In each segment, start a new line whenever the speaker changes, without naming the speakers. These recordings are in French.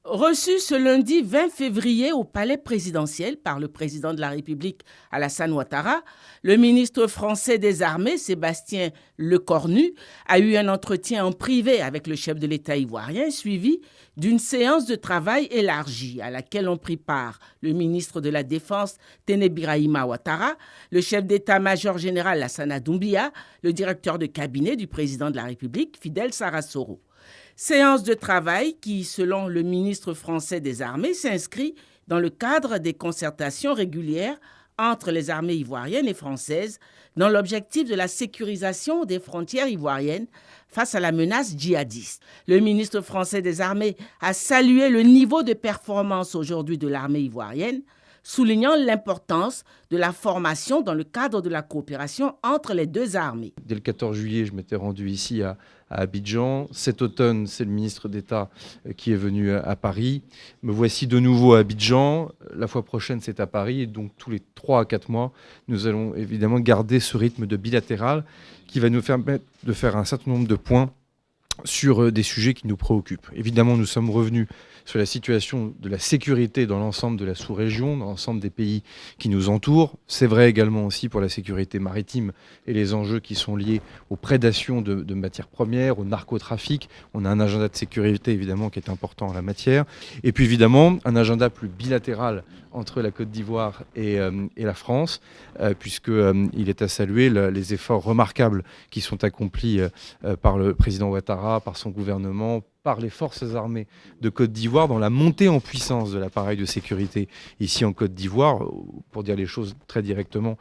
Reçu ce lundi 20 février au palais présidentiel par le président de la République Alassane Ouattara, le ministre français des Armées Sébastien Lecornu a eu un entretien en privé avec le chef de l'État ivoirien suivi d'une séance de travail élargie à laquelle ont pris part le ministre de la Défense Téné Birahima Ouattara, le chef d'état-major général Lassana Doumbia, le directeur de cabinet du président de la République Fidel Sarasoro. Séance de travail qui, selon le ministre français des Armées, s'inscrit dans le cadre des concertations régulières entre les armées ivoiriennes et françaises dans l'objectif de la sécurisation des frontières ivoiriennes face à la menace djihadiste. Le ministre français des Armées a salué le niveau de performance aujourd'hui de l'armée ivoirienne, soulignant l'importance de la formation dans le cadre de la coopération entre les deux armées.
Dès le 14 juillet, je m'étais rendu ici à Abidjan. Cet automne, c'est le ministre d'État qui est venu à Paris. Me voici de nouveau à Abidjan. La fois prochaine, c'est à Paris. Et donc, tous les 3 à 4 mois, nous allons évidemment garder ce rythme de bilatéral qui va nous permettre de faire un certain nombre de points sur des sujets qui nous préoccupent. Évidemment, nous sommes revenus sur la situation de la sécurité dans l'ensemble de la sous-région, dans l'ensemble des pays qui nous entourent. C'est vrai également aussi pour la sécurité maritime et les enjeux qui sont liés aux prédations de matières premières, au narcotrafic. On a un agenda de sécurité évidemment qui est important en la matière. Et puis évidemment, un agenda plus bilatéral entre la Côte d'Ivoire et la France, puisqu'il est à saluer les efforts remarquables qui sont accomplis par le président Ouattara, par son gouvernement, par les forces armées de Côte d'Ivoire dans la montée en puissance de l'appareil de sécurité ici en Côte d'Ivoire. Pour dire les choses très directement,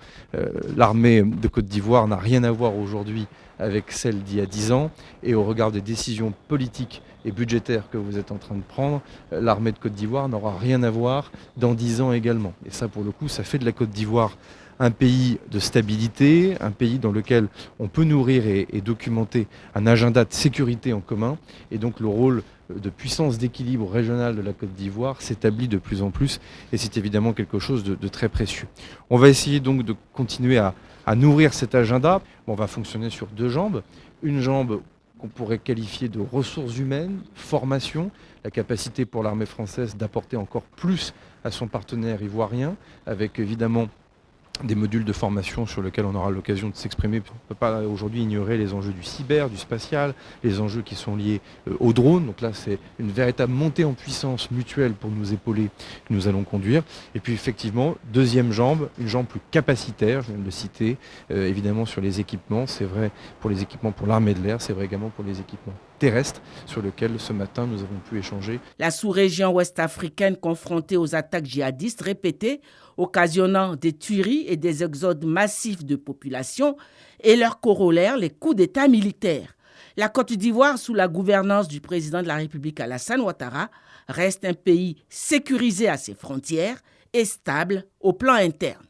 l'armée de Côte d'Ivoire n'a rien à voir aujourd'hui avec celle d'il y a 10 ans. Et au regard des décisions politiques et budgétaires que vous êtes en train de prendre, l'armée de Côte d'Ivoire n'aura rien à voir dans 10 ans également. Et ça, pour le coup, ça fait de la Côte d'Ivoire un pays de stabilité, un pays dans lequel on peut nourrir et documenter un agenda de sécurité en commun. Et donc le rôle de puissance d'équilibre régional de la Côte d'Ivoire s'établit de plus en plus. Et c'est évidemment quelque chose de très précieux. On va essayer donc de continuer à nourrir cet agenda. On va fonctionner sur 2 jambes. Une jambe qu'on pourrait qualifier de ressources humaines, formation, la capacité pour l'armée française d'apporter encore plus à son partenaire ivoirien, avec évidemment des modules de formation sur lesquels on aura l'occasion de s'exprimer. On ne peut pas aujourd'hui ignorer les enjeux du cyber, du spatial, les enjeux qui sont liés aux drones. Donc là, c'est une véritable montée en puissance mutuelle pour nous épauler que nous allons conduire. Et puis effectivement, deuxième jambe, une jambe plus capacitaire, je viens de le citer, évidemment sur les équipements. C'est vrai pour les équipements pour l'armée de l'air, c'est vrai également pour les équipements terrestres sur lesquels ce matin nous avons pu échanger.
La sous-région ouest-africaine confrontée aux attaques djihadistes répétées, occasionnant des tueries et des exodes massifs de population et leur corollaire, les coups d'État militaires. La Côte d'Ivoire, sous la gouvernance du président de la République Alassane Ouattara, reste un pays sécurisé à ses frontières et stable au plan interne.